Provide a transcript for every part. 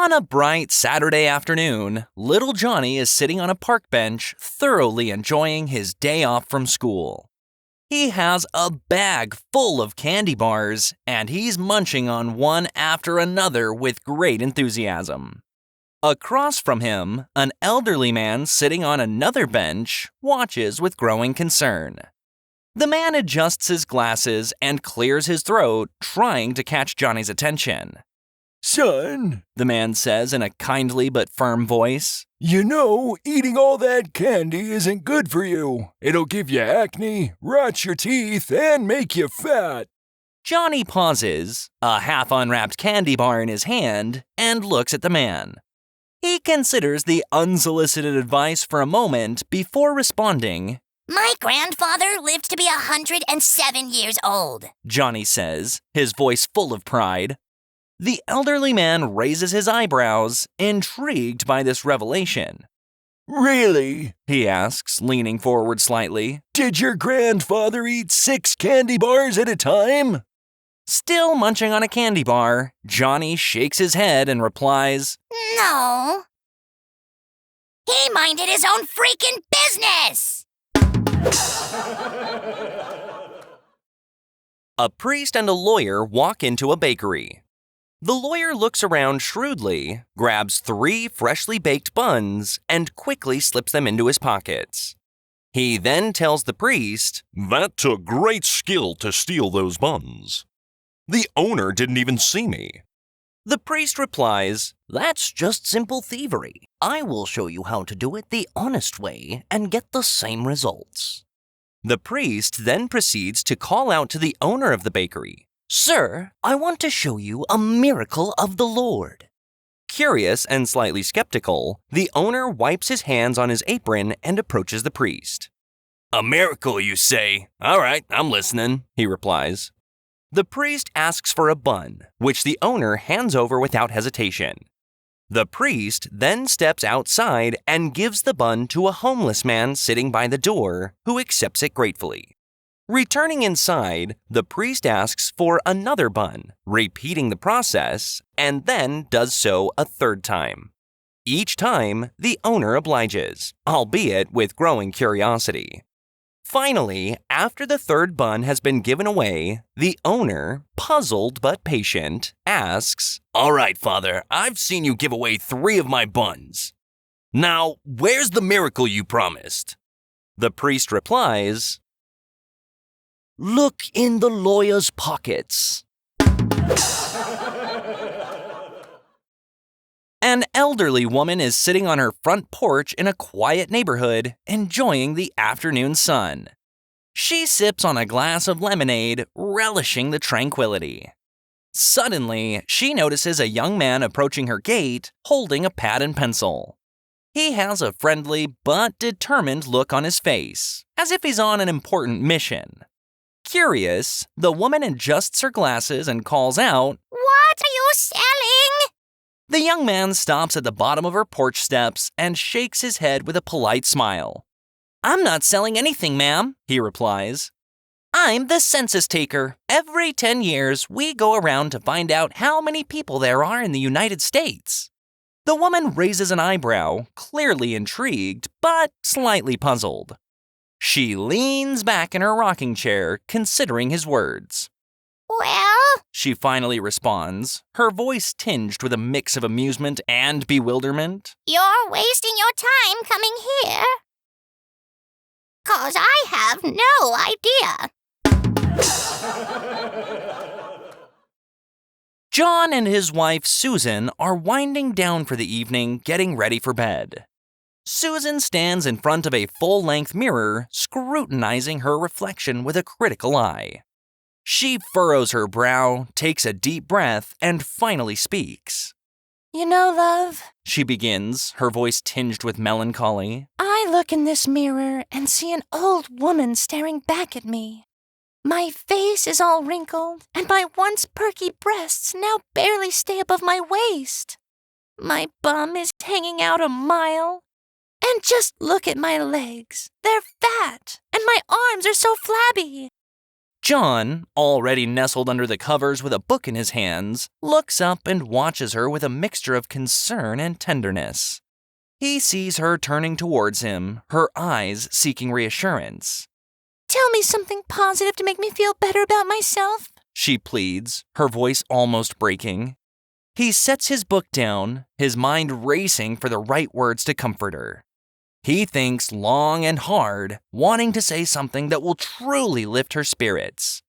On a bright Saturday afternoon, little Johnny is sitting on a park bench, thoroughly enjoying his day off from school. He has a bag full of candy bars, and he's munching on one after another with great enthusiasm. Across from him, an elderly man sitting on another bench watches with growing concern. The man adjusts his glasses and clears his throat, trying to catch Johnny's attention. "Son," the man says in a kindly but firm voice, "you know, eating all that candy isn't good for you. It'll give you acne, rot your teeth, and make you fat." Johnny pauses, a half-unwrapped candy bar in his hand, and looks at the man. He considers the unsolicited advice for a moment before responding. "My grandfather lived to be 107 years old," Johnny says, his voice full of pride. The elderly man raises his eyebrows, intrigued by this revelation. "Really?" he asks, leaning forward slightly. "Did your grandfather eat 6 candy bars at a time?" Still munching on a candy bar, Johnny shakes his head and replies, "No. He minded his own freaking business!" A priest and a lawyer walk into a bakery. The lawyer looks around shrewdly, grabs 3 freshly baked buns, and quickly slips them into his pockets. He then tells the priest, "That took great skill to steal those buns. The owner didn't even see me." The priest replies, "That's just simple thievery. I will show you how to do it the honest way and get the same results." The priest then proceeds to call out to the owner of the bakery, "Sir, I want to show you a miracle of the Lord." Curious and slightly skeptical, the owner wipes his hands on his apron and approaches the priest. "A miracle, you say? All right, I'm listening," he replies. The priest asks for a bun, which the owner hands over without hesitation. The priest then steps outside and gives the bun to a homeless man sitting by the door, who accepts it gratefully. Returning inside, the priest asks for another bun, repeating the process, and then does so a 3rd time. Each time, the owner obliges, albeit with growing curiosity. Finally, after the 3rd bun has been given away, the owner, puzzled but patient, asks, "All right, Father, I've seen you give away 3 of my buns. Now, where's the miracle you promised?" The priest replies, "Look in the lawyer's pockets." An elderly woman is sitting on her front porch in a quiet neighborhood, enjoying the afternoon sun. She sips on a glass of lemonade, relishing the tranquility. Suddenly, she notices a young man approaching her gate, holding a pad and pencil. He has a friendly but determined look on his face, as if he's on an important mission. Curious, the woman adjusts her glasses and calls out, "What are you selling?" The young man stops at the bottom of her porch steps and shakes his head with a polite smile. "I'm not selling anything, ma'am," he replies. "I'm the census taker. Every 10 years, we go around to find out how many people there are in the United States." The woman raises an eyebrow, clearly intrigued, but slightly puzzled. She leans back in her rocking chair, considering his words. "Well," she finally responds, her voice tinged with a mix of amusement and bewilderment. "you're wasting your time coming here. 'Cause I have no idea." John and his wife Susan are winding down for the evening, getting ready for bed. Susan stands in front of a full-length mirror, scrutinizing her reflection with a critical eye. She furrows her brow, takes a deep breath, and finally speaks. "You know, love," she begins, her voice tinged with melancholy, "I look in this mirror and see an old woman staring back at me. My face is all wrinkled, and my once perky breasts now barely stay above my waist. My bum is hanging out a mile. And just look at my legs. They're fat, and my arms are so flabby." John, already nestled under the covers with a book in his hands, looks up and watches her with a mixture of concern and tenderness. He sees her turning towards him, her eyes seeking reassurance. Tell me something positive to make me feel better about myself, she pleads, her voice almost breaking. He sets his book down, his mind racing for the right words to comfort her. He thinks long and hard, wanting to say something that will truly lift her spirits.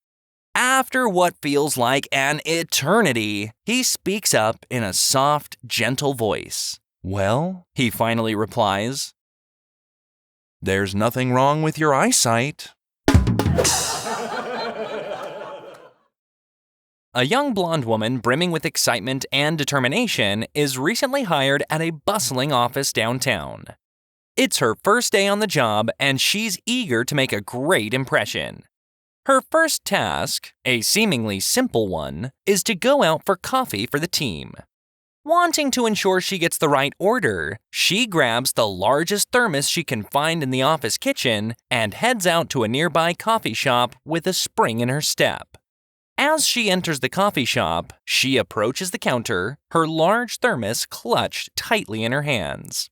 After what feels like an eternity, he speaks up in a soft, gentle voice. "Well," he finally replies, "there's nothing wrong with your eyesight." A young blonde woman brimming with excitement and determination is recently hired at a bustling office downtown. It's her first day on the job, and she's eager to make a great impression. Her first task, a seemingly simple one, is to go out for coffee for the team. Wanting to ensure she gets the right order, she grabs the largest thermos she can find in the office kitchen and heads out to a nearby coffee shop with a spring in her step. As she enters the coffee shop, she approaches the counter, her large thermos clutched tightly in her hands.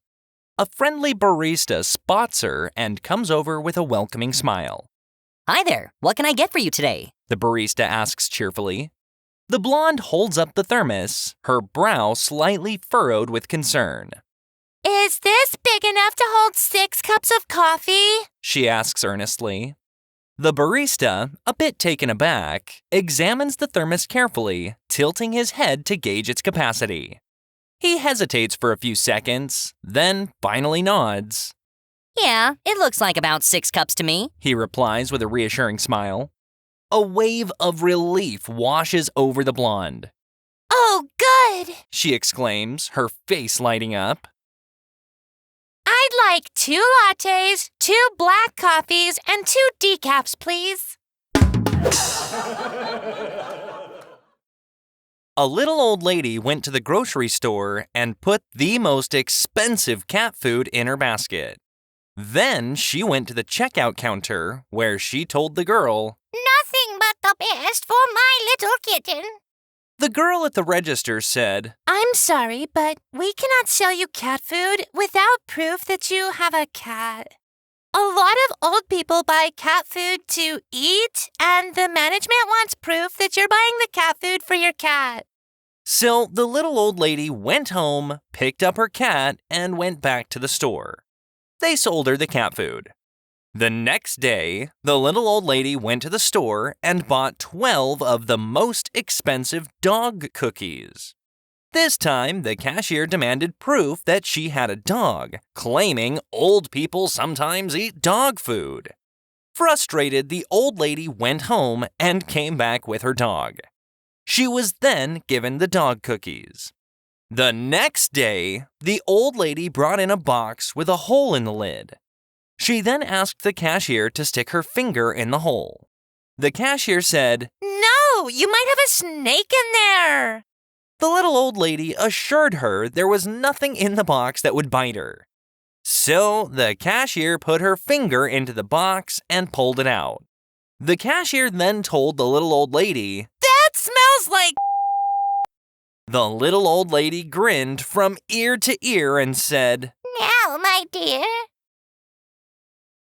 A friendly barista spots her and comes over with a welcoming smile. Hi there, what can I get for you today? The barista asks cheerfully. The blonde holds up the thermos, her brow slightly furrowed with concern. Is this big enough to hold 6 cups of coffee? She asks earnestly. The barista, a bit taken aback, examines the thermos carefully, tilting his head to gauge its capacity. He hesitates for a few seconds, then finally nods. Yeah, it looks like about 6 cups to me, he replies with a reassuring smile. A wave of relief washes over the blonde. Oh, good! She exclaims, her face lighting up. I'd like 2 lattes, 2 black coffees, and 2 decafs, please. A little old lady went to the grocery store and put the most expensive cat food in her basket. Then she went to the checkout counter where she told the girl, Nothing but the best for my little kitten. The girl at the register said, I'm sorry, but we cannot sell you cat food without proof that you have a cat. A lot of old people buy cat food to eat, and the management wants proof that you're buying the cat food for your cat. So the little old lady went home, picked up her cat, and went back to the store. They sold her the cat food. The next day, the little old lady went to the store and bought 12 of the most expensive dog cookies. This time, the cashier demanded proof that she had a dog, claiming old people sometimes eat dog food. Frustrated, the old lady went home and came back with her dog. She was then given the dog cookies. The next day, the old lady brought in a box with a hole in the lid. She then asked the cashier to stick her finger in the hole. The cashier said, No, you might have a snake in there. The little old lady assured her there was nothing in the box that would bite her. So the cashier put her finger into the box and pulled it out. The cashier then told the little old lady, That smells like... The little old lady grinned from ear to ear and said, Now, my dear,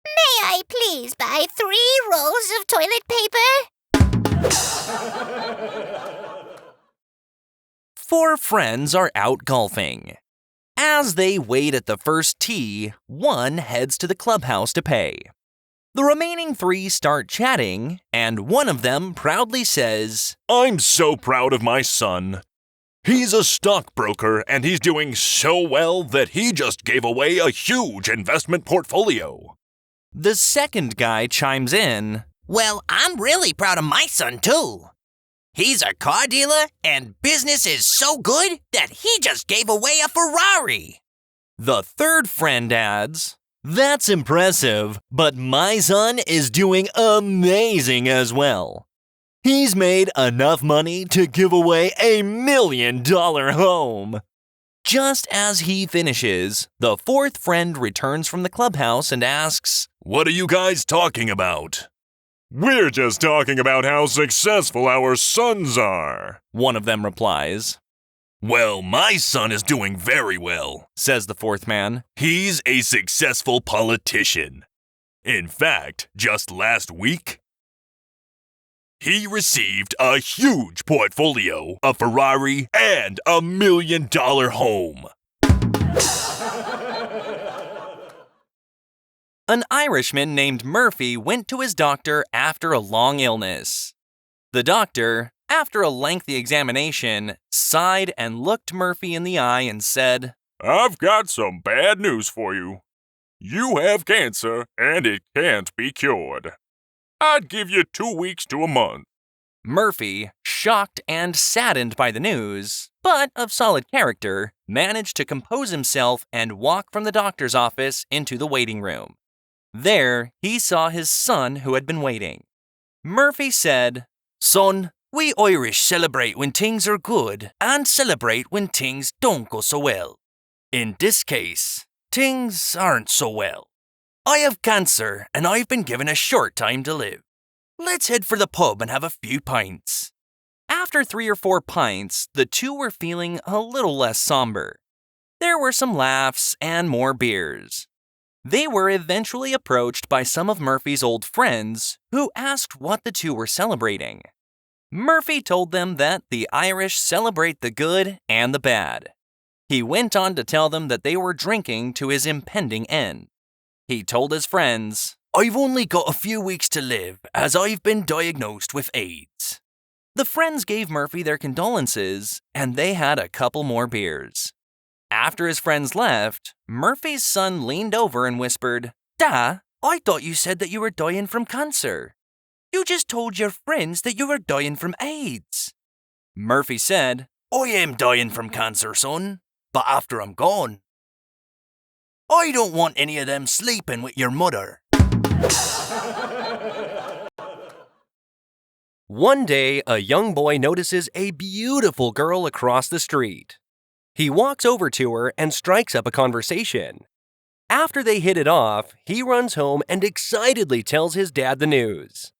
may I please buy 3 rolls of toilet paper? 4 friends are out golfing. As they wait at the first tee, one heads to the clubhouse to pay. The remaining 3 start chatting, and one of them proudly says, I'm so proud of my son. He's a stockbroker, and he's doing so well that he just gave away a huge investment portfolio. The second guy chimes in, Well, I'm really proud of my son, too. He's a car dealer, and business is so good that he just gave away a Ferrari. The third friend adds, That's impressive, but my son is doing amazing as well. He's made enough money to give away a $1 million home. Just as he finishes, the fourth friend returns from the clubhouse and asks, What are you guys talking about? We're just talking about how successful our sons are, one of them replies. Well, my son is doing very well, Says the fourth man. He's a successful politician. In fact, just last week, he received a huge portfolio, a Ferrari, and a $1 million home. An Irishman named Murphy went to his doctor after a long illness. The doctor, after a lengthy examination, sighed and looked Murphy in the eye and said, I've got some bad news for you. You have cancer, and it can't be cured. I'd give you 2 weeks to a month. Murphy, shocked and saddened by the news, but of solid character, managed to compose himself and walk from the doctor's office into the waiting room. There, he saw his son who had been waiting. Murphy said, Son, we Irish celebrate when things are good and celebrate when things don't go so well. In this case, things aren't so well. I have cancer and I've been given a short time to live. Let's head for the pub and have a few pints. After 3 or 4 pints, the two were feeling a little less somber. There were some laughs and more beers. They were eventually approached by some of Murphy's old friends who asked what the two were celebrating. Murphy told them that the Irish celebrate the good and the bad. He went on to tell them that they were drinking to his impending end. He told his friends, I've only got a few weeks to live as I've been diagnosed with AIDS. The friends gave Murphy their condolences and they had a couple more beers. After his friends left, Murphy's son leaned over and whispered, Dad, I thought you said that you were dying from cancer. You just told your friends that you were dying from AIDS. Murphy said, I am dying from cancer, son, but after I'm gone, I don't want any of them sleeping with your mother. One day, a young boy notices a beautiful girl across the street. He walks over to her and strikes up a conversation. After they hit it off, he runs home and excitedly tells his dad the news.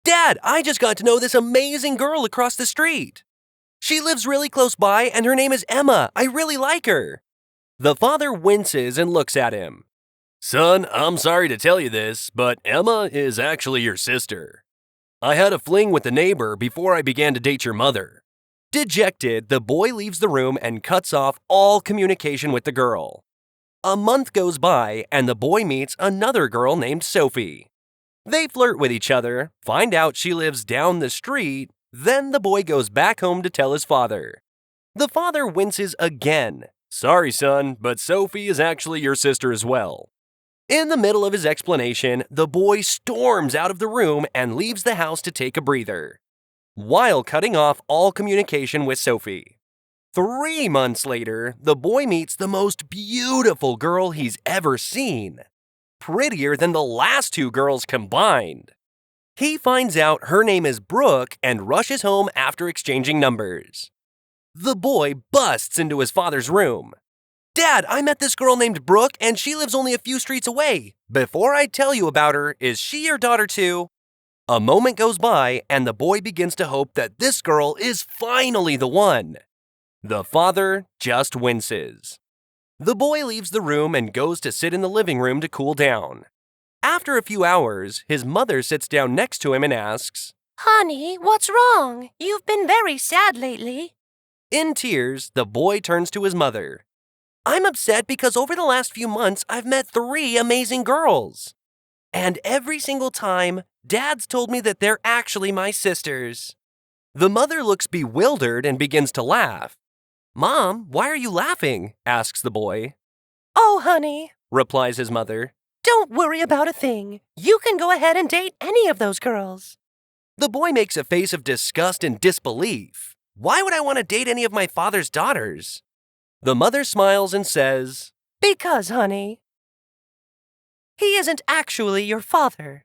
Dad, I just got to know this amazing girl across the street. She lives really close by and her name is Emma. I really like her. The father winces and looks at him. Son, I'm sorry to tell you this, but Emma is actually your sister. I had a fling with the neighbor before I began to date your mother. Dejected, the boy leaves the room and cuts off all communication with the girl. A month goes by and the boy meets another girl named Sophie. They flirt with each other, find out she lives down the street, then the boy goes back home to tell his father. The father winces again. Sorry, son, but Sophie is actually your sister as well. In the middle of his explanation, the boy storms out of the room and leaves the house to take a breather, while cutting off all communication with Sophie. 3 months later, the boy meets the most beautiful girl he's ever seen. Prettier than the last 2 girls combined. He finds out her name is Brooke and rushes home after exchanging numbers. The boy busts into his father's room. Dad, I met this girl named Brooke and she lives only a few streets away. Before I tell you about her, is she your daughter too? A moment goes by and the boy begins to hope that this girl is finally the one. The father just winces. The boy leaves the room and goes to sit in the living room to cool down. After a few hours, his mother sits down next to him and asks, Honey, what's wrong? You've been very sad lately. In tears, the boy turns to his mother. I'm upset because over the last few months, I've met 3 amazing girls. And every single time, Dad's told me that they're actually my sisters. The mother looks bewildered and begins to laugh. Mom, why are you laughing? Asks the boy. Oh, honey, Replies his mother. don't worry about a thing. You can go ahead and date any of those girls. The boy makes a face of disgust and disbelief. Why would I want to date any of my father's daughters? The mother smiles and says, Because, honey, he isn't actually your father.